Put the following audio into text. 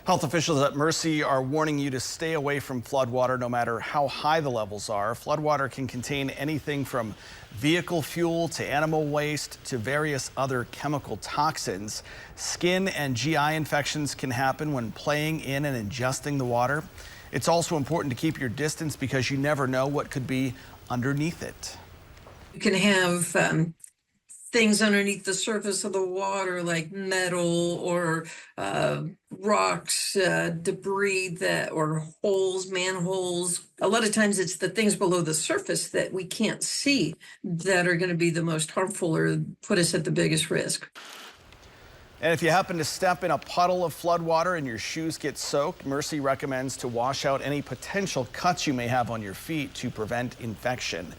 Health officials at Mercy are warning you to stay away from floodwater no matter how high the levels are. Floodwater can contain anything from vehicle fuel to animal waste to various other chemical toxins. Skin and GI infections can happen when playing in and ingesting the water. It's also important to keep your distance because you never know what could be underneath it. You can have things underneath the surface of the water like metal or rocks, debris or holes, manholes. A lot of times it's the things below the surface that we can't see that are going to be the most harmful or put us at the biggest risk. And if you happen to step in a puddle of floodwater and your shoes get soaked, Mercy recommends to wash out any potential cuts you may have on your feet to prevent infection.